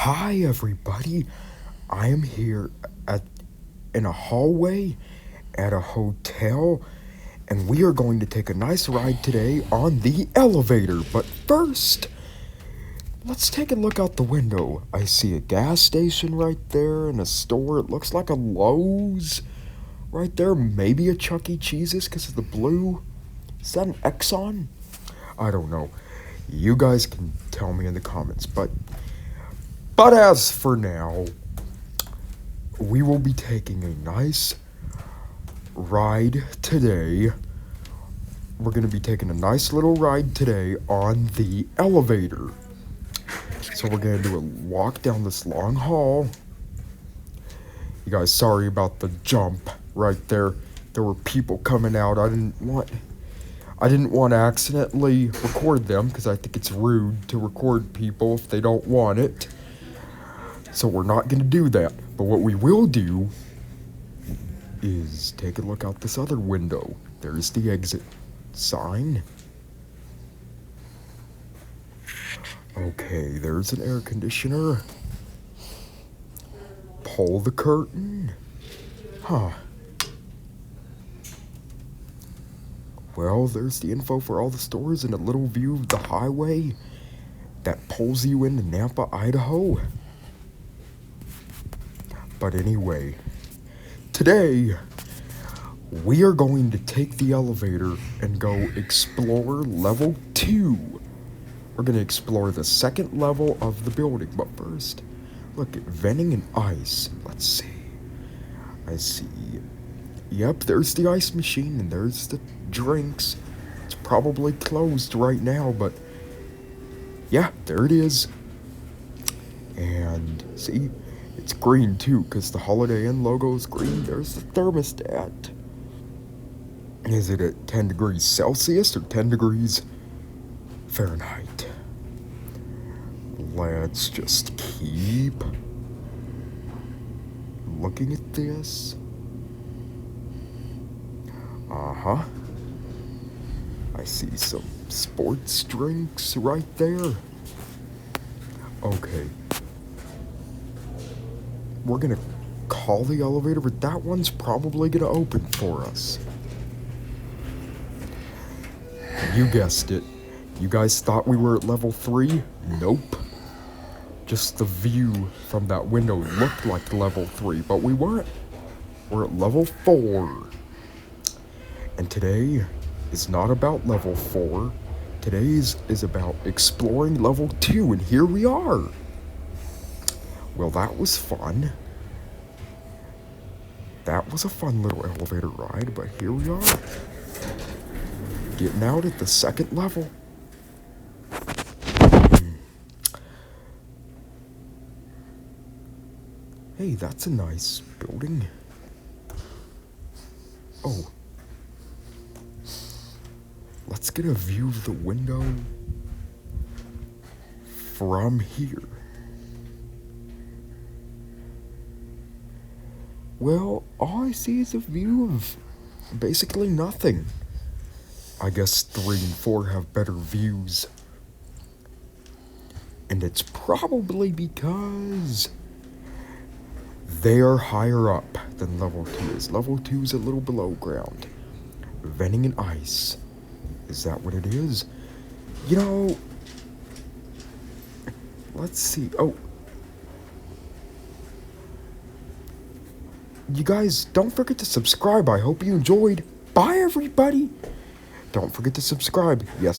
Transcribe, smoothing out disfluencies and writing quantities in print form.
Hi, everybody. I am here at in a hallway at a hotel, and we are going to take a nice ride today on the elevator. But first, let's take a look out the window. I see a gas station right there and a store. It looks like a Lowe's right there. Maybe a Chuck E. Cheese's because of the blue. Is that an Exxon? I don't know. You guys can tell me in the comments, But as for now, we will be taking a nice ride today. We're going to be taking a nice little ride today on the elevator. So we're going to do a walk down this long hall. You guys, sorry about the jump right there. There were people coming out. I didn't want to accidentally record them because I think it's rude to record people if they don't want it. So we're not going to do that. But what we will do is take a look out this other window. There's the exit sign. Okay, there's an air conditioner. Pull the curtain. Huh. Well, there's the info for all the stores and a little view of the highway that pulls you into Nampa, Idaho. But anyway, today we are going to take the elevator and go explore level 2. We're going to explore the second level of the building. But first, look at vending and ice. Let's see. I see. Yep, there's the ice machine and there's the drinks. It's probably closed right now, but yeah, there it is. And see, it's green too, because the Holiday Inn logo is green. There's the thermostat. Is it at 10 degrees Celsius or 10 degrees Fahrenheit? Let's just keep looking at this. Uh-huh. I see some sports drinks right there. Okay. We're gonna call the elevator, but that one's probably gonna open for us. You guessed it. You guys thought we were at level 3? Nope. Just the view from that window looked like level 3, but we weren't. We're at level 4. And today is not about level 4. Today is about exploring level 2, and here we are. Well, that was fun. That was a fun little elevator ride, but here we are. Getting out at the second level. Hey, that's a nice building. Oh. Let's get a view of the window from here. Well, all I see is a view of basically nothing. I guess 3 and 4 have better views. And it's probably because they are higher up than level 2 is. Level 2 is a little below ground. Vending and ice. Is that what it is? You know, let's see. Oh. You guys, don't forget to subscribe. I hope you enjoyed. Bye, everybody. Don't forget to subscribe. Yes.